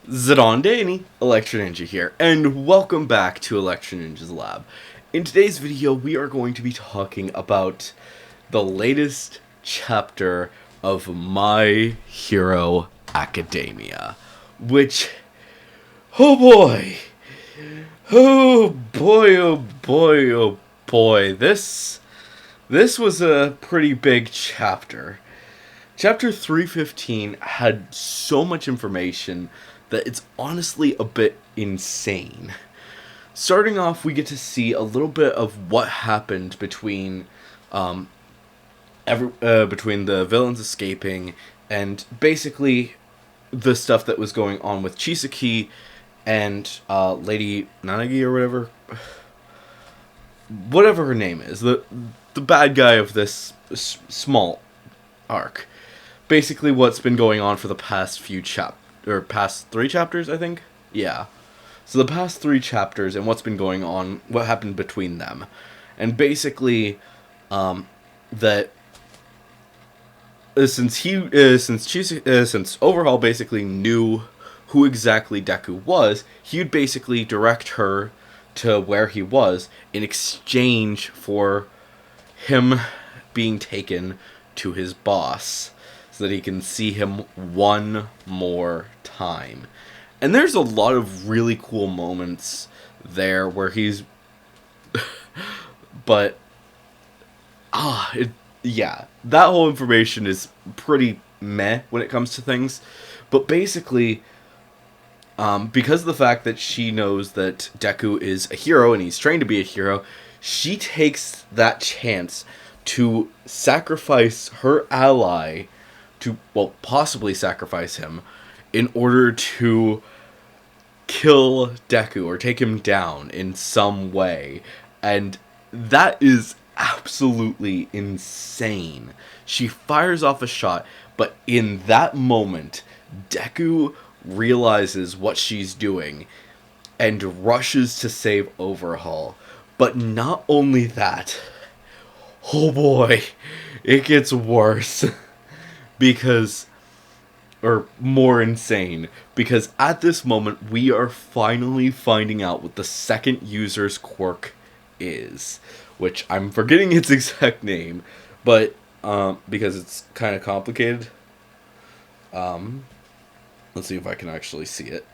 Zidon Danny, Electro Ninja here, and welcome back to Electro Ninja's Lab. In today's video, we are going to be talking about the latest chapter of My Hero Academia, which, oh boy, oh boy, oh boy, oh boy, this was a pretty big chapter. Chapter 315 had so much information that it's honestly a bit insane. Starting off, we get to see a little bit of what happened between between the villains escaping and basically the stuff that was going on with Chisaki and Lady Nanagi or whatever her name is, the bad guy of this small arc. Basically what's been going on for the past past 3 chapters, I think? Yeah. So the past 3 chapters and what's been going on, what happened between them. And basically, that since Overhaul basically knew who exactly Deku was, he would basically direct her to where he was in exchange for him being taken to his boss, so that he can see him one more time. And there's a lot of really cool moments there where he's but yeah, that whole information is pretty meh when it comes to things. But basically, because of the fact that she knows that Deku is a hero and he's trained to be a hero, she takes that chance to sacrifice her ally to, well, possibly sacrifice him in order to kill Deku or take him down in some way. And that is absolutely insane. She fires off a shot, but in that moment, Deku realizes what she's doing and rushes to save Overhaul. But not only that, oh boy, it gets worse. Because, or more insane, because at this moment we are finally finding out what the second user's quirk is, which I'm forgetting its exact name, but because it's kind of complicated. Let's see if I can actually see it.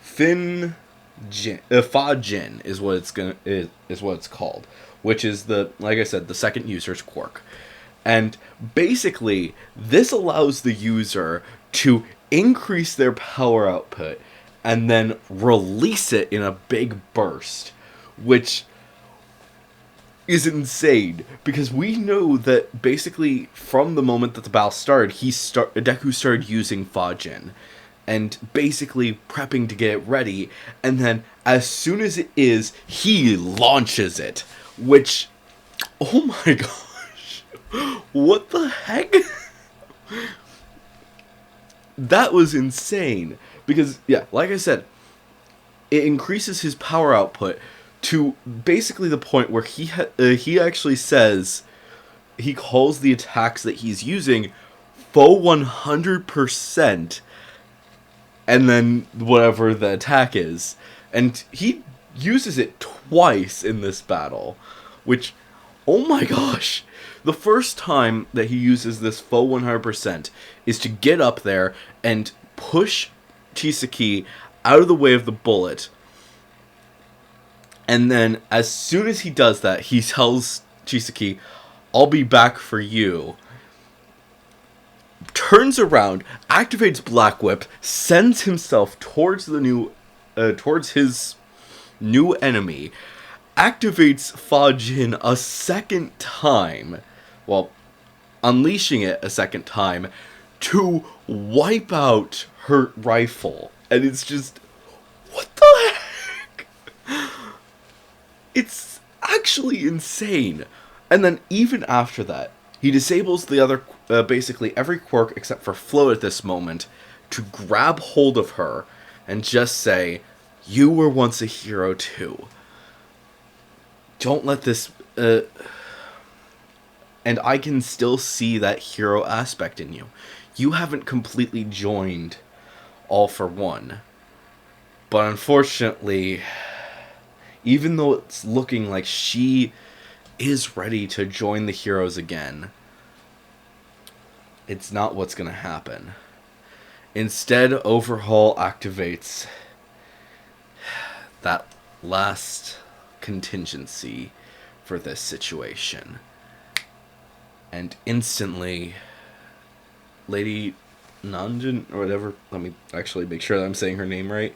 Fa-Jin is what it's called, which is like I said, the second user's quirk. And basically, this allows the user to increase their power output and then release it in a big burst, which is insane, because we know that basically from the moment that the battle started, Deku started using Fa-Jin and basically prepping to get it ready, and then as soon as it is, he launches it, which, oh my gosh, what the heck? That was insane, because, yeah, like I said, it increases his power output to basically the point where he actually says, he calls the attacks that he's using full 100%, and then whatever the attack is. And he uses it twice in this battle, which, oh my gosh. The first time that he uses this full 100% is to get up there and push Chisaki out of the way of the bullet. And then as soon as he does that, he tells Chisaki, "I'll be back for you." Turns around, activates Black Whip, sends himself towards towards his new enemy, activates Fa-Jin a second time, well, unleashing it a second time to wipe out her rifle. And it's just, what the heck? It's actually insane. And then even after that, he disables the other, basically every quirk except for Float at this moment, to grab hold of her and just say, "You were once a hero too. Don't let this," and I can still see that hero aspect in you. you haven't completely joined All for One. But unfortunately, even though it's looking like she is ready to join the heroes again, it's not what's going to happen. Instead, Overhaul activates that last contingency for this situation. And instantly, Lady Nanjin, or whatever, let me actually make sure that I'm saying her name right.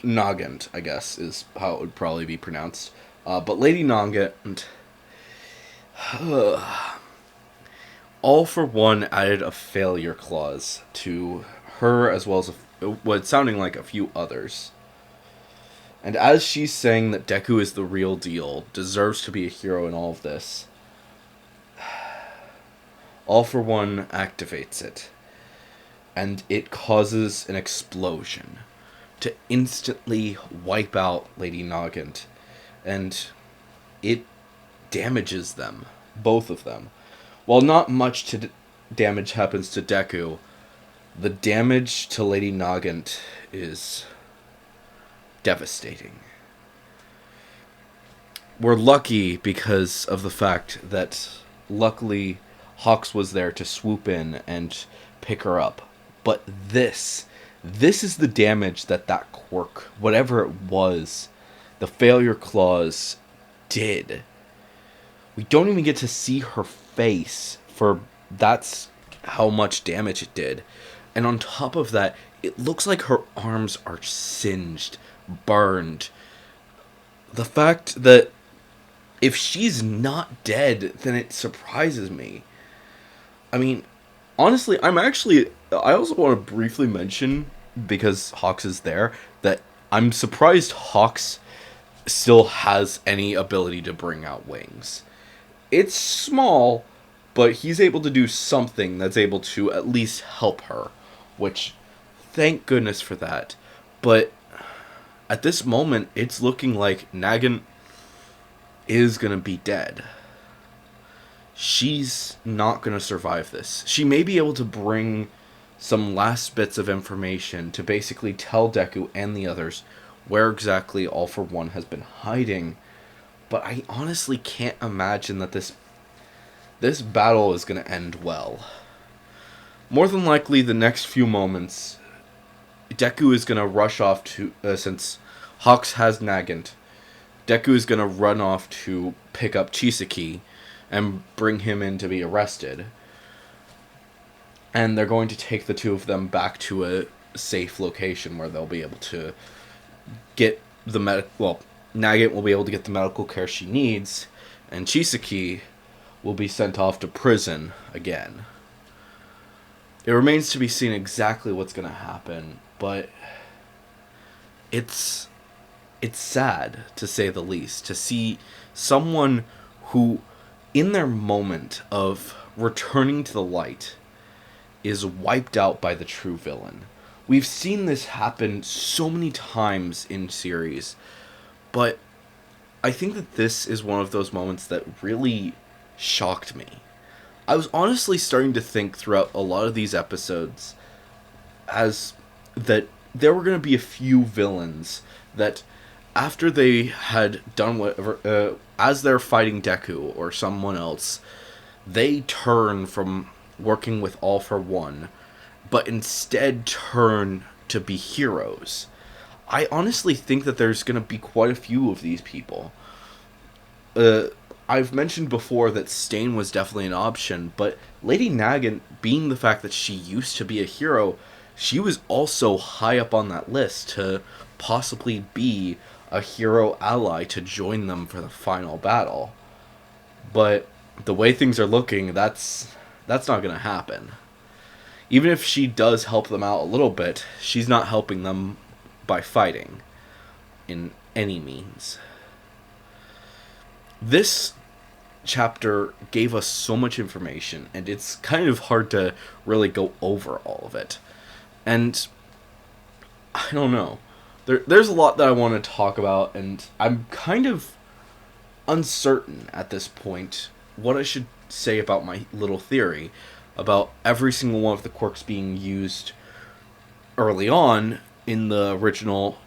Nagant, I guess, is how it would probably be pronounced. But Lady Nagant, All for One added a failure clause to her as well as what's sounding like a few others. And as she's saying that Deku is the real deal, deserves to be a hero in all of this, All for One activates it. And it causes an explosion to instantly wipe out Lady Nagant. And it damages them, both of them. While not much damage happens to Deku, the damage to Lady Nagant is devastating. We're lucky because of the fact that luckily Hawks was there to swoop in and pick her up. But this is the damage that quirk, whatever it was, the failure clause did. We don't even get to see her face, for that's how much damage it did. And on top of that, it looks like her arms are singed, burned. The fact that if she's not dead, then it surprises me. I mean, honestly, I also want to briefly mention, because Hawks is there, that I'm surprised Hawks still has any ability to bring out wings. It's small, but he's able to do something that's able to at least help her, which, thank goodness for that. But at this moment, it's looking like Nagant is going to be dead. She's not going to survive this. She may be able to bring some last bits of information to basically tell Deku and the others where exactly All for One has been hiding. But I honestly can't imagine that this battle is going to end well. More than likely, the next few moments, Deku is going to rush off to, since Hawks has Nagant, Deku is going to run off to pick up Chisaki and bring him in to be arrested. And they're going to take the two of them back to a safe location where they'll be able to get the Nagant will be able to get the medical care she needs, and Chisaki will be sent off to prison again. It remains to be seen exactly what's going to happen, but it's sad, to say the least, to see someone who, in their moment of returning to the light, is wiped out by the true villain. We've seen this happen so many times in series, but I think that this is one of those moments that really shocked me. I was honestly starting to think throughout a lot of these episodes as that there were going to be a few villains that, after they had done whatever, as they're fighting Deku or someone else, they turn from working with All for One, but instead turn to be heroes. I honestly think that there's going to be quite a few of these people. I've mentioned before that Stain was definitely an option, but Lady Nagant, being the fact that she used to be a hero, she was also high up on that list to possibly be a hero ally to join them for the final battle. But the way things are looking, that's not going to happen. Even if she does help them out a little bit, she's not helping them by fighting in any means. This chapter gave us so much information, and it's kind of hard to really go over all of it. And I don't know. There's a lot that I want to talk about, and I'm kind of uncertain at this point what I should say about my little theory about every single one of the quirks being used early on in the original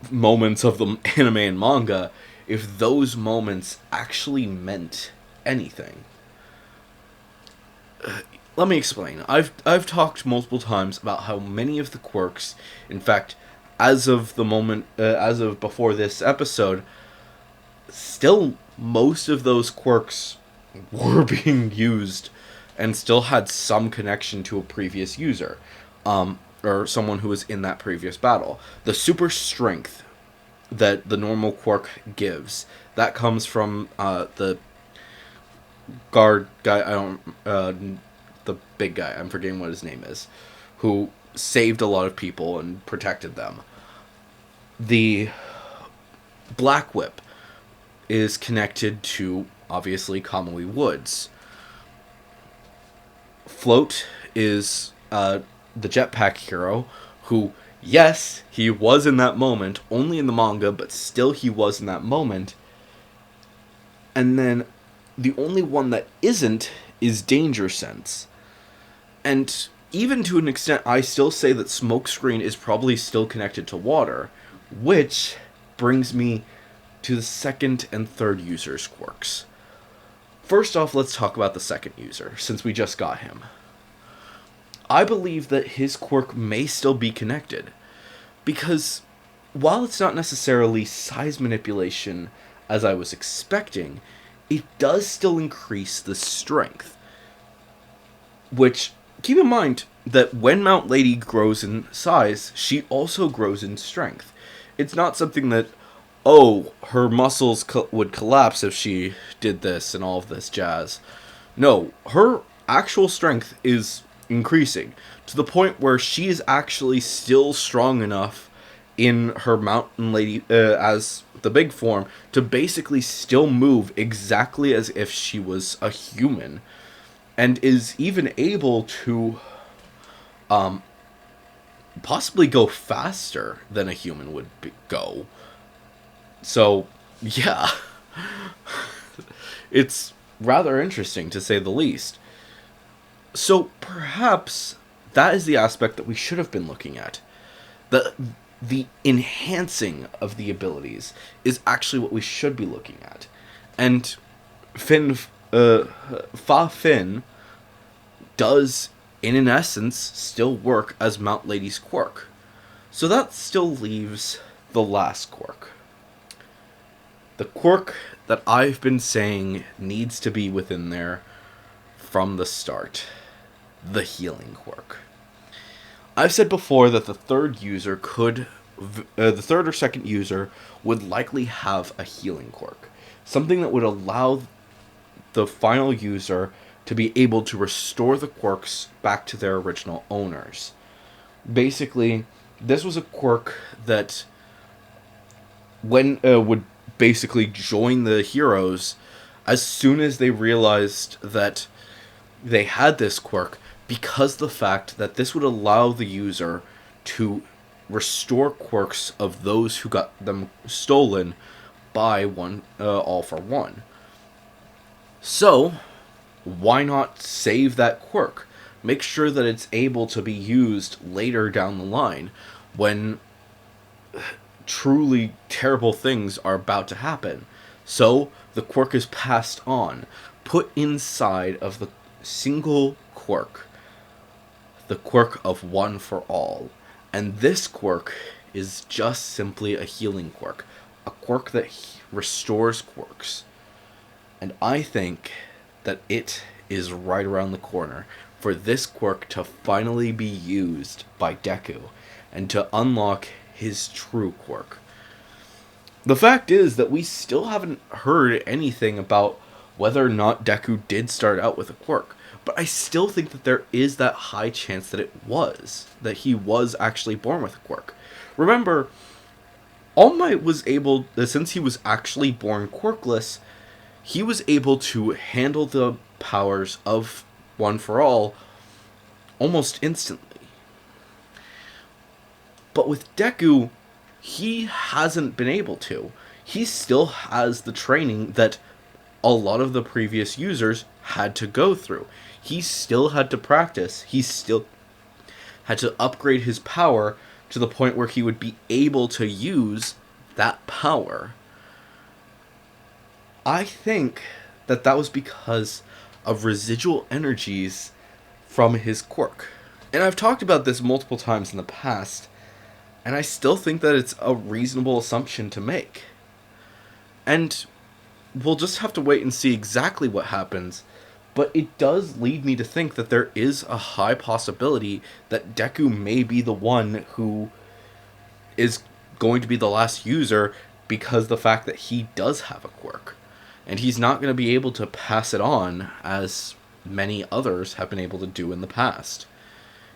moments of the anime and manga, if those moments actually meant anything. Let me explain. I've talked multiple times about how many of the quirks, in fact, as of before this episode, still most of those quirks were being used and still had some connection to a previous user, or someone who was in that previous battle. The super strength that the normal quirk gives, that comes from the guard guy. The big guy. I'm forgetting what his name is, who saved a lot of people and protected them. The Black Whip is connected to, obviously, Kamui Woods. Float is the jetpack hero, who, yes, he was in that moment, only in the manga, but still he was in that moment. And then the only one that isn't is Danger Sense. And even to an extent, I still say that Smokescreen is probably still connected to water, which brings me to the second and third user's quirks. First off, let's talk about the second user, since we just got him. I believe that his quirk may still be connected, because while it's not necessarily size manipulation as I was expecting, it does still increase the strength. Which, keep in mind that when Mount Lady grows in size, she also grows in strength. It's not something that, oh, her muscles would collapse if she did this and all of this jazz. No, her actual strength is increasing to the point where she is actually still strong enough in her Mountain Lady as the big form to basically still move exactly as if she was a human, and is even able to possibly go faster than a human would go. So, yeah. It's rather interesting, to say the least. So, perhaps that is the aspect that we should have been looking at. The enhancing of the abilities is actually what we should be looking at. And Fa Fin does, in an essence, still work as Mount Lady's quirk. So that still leaves the last quirk. The quirk that I've been saying needs to be within there from the start. The healing quirk. I've said before that the third or second user would likely have a healing quirk. Something that would allow the final user to be able to restore the quirks back to their original owners. Basically, this was a quirk that would basically join the heroes as soon as they realized that they had this quirk, because the fact that this would allow the user to restore quirks of those who got them stolen by All for One. So, why not save that quirk? Make sure that it's able to be used later down the line when truly terrible things are about to happen. So, the quirk is passed on, put inside of the single quirk. The quirk of One for All. And this quirk is just simply a healing quirk. A quirk that restores quirks. And I think that it is right around the corner for this quirk to finally be used by Deku and to unlock his true quirk. The fact is that we still haven't heard anything about whether or not Deku did start out with a quirk. But I still think that there is that high chance that that he was actually born with a quirk. Remember, All Might was able, since he was actually born quirkless, he was able to handle the powers of One for All almost instantly. But with Deku, he hasn't been able to. He still has the training that a lot of the previous users had to go through. He still had to practice. He still had to upgrade his power to the point where he would be able to use that power. I think that that was because of residual energies from his quirk. And I've talked about this multiple times in the past, and I still think that it's a reasonable assumption to make. And we'll just have to wait and see exactly what happens, but it does lead me to think that there is a high possibility that Deku may be the one who is going to be the last user, because the fact that he does have a quirk. And he's not going to be able to pass it on as many others have been able to do in the past.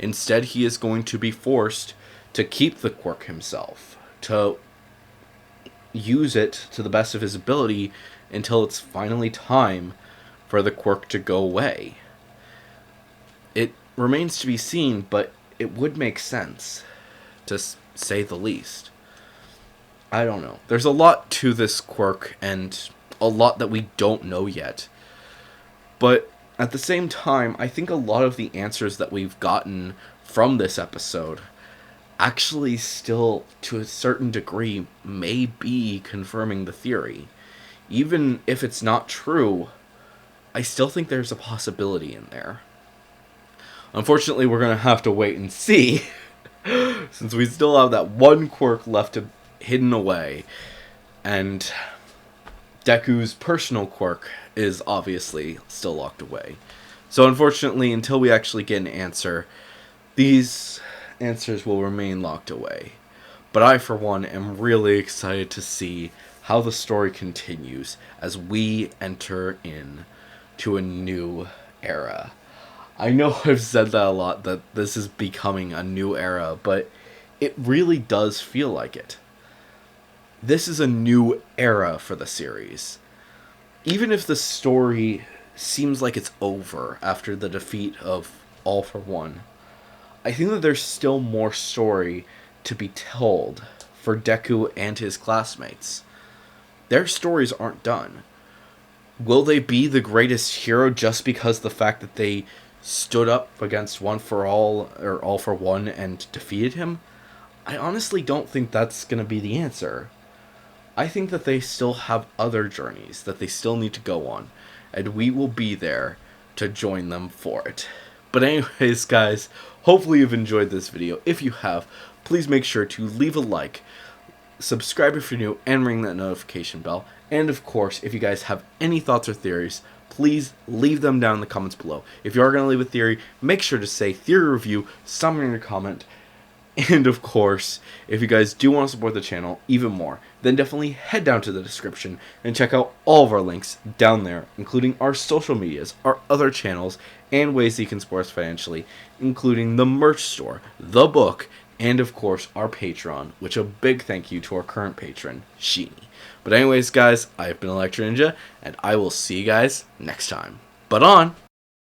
Instead, he is going to be forced to keep the quirk himself, to use it to the best of his ability until it's finally time for the quirk to go away. It remains to be seen, but it would make sense, to say the least. I don't know. There's a lot to this quirk, and a lot that we don't know yet. But at the same time, I think a lot of the answers that we've gotten from this episode actually still, to a certain degree, may be confirming the theory. Even if it's not true, I still think there's a possibility in there. Unfortunately, we're going to have to wait and see, since we still have that one quirk left hidden away, and Deku's personal quirk is obviously still locked away. So unfortunately, until we actually get an answer, these answers will remain locked away. But I, for one, am really excited to see how the story continues as we enter in to a new era. I know I've said that a lot, that this is becoming a new era, but it really does feel like it. This is a new era for the series. Even if the story seems like it's over after the defeat of All for One, I think that there's still more story to be told for Deku and his classmates. Their stories aren't done. Will they be the greatest hero just because the fact that they stood up against One for All, or All for One, and defeated him? I honestly don't think that's going to be the answer. I think that they still have other journeys that they still need to go on, and we will be there to join them for it. But anyways, guys, hopefully you've enjoyed this video. If you have, please make sure to leave a like, subscribe if you're new, and ring that notification bell. And of course, if you guys have any thoughts or theories, please leave them down in the comments below. If you are going to leave a theory, make sure to say theory review somewhere in your comment. And of course, if you guys do want to support the channel even more, then definitely head down to the description and check out all of our links down there, including our social medias, our other channels, and ways that you can support us financially, including the merch store, the book, and of course our Patreon, which a big thank you to our current patron, Sheeny. But anyways, guys, I have been Electro Ninja, and I will see you guys next time. But on!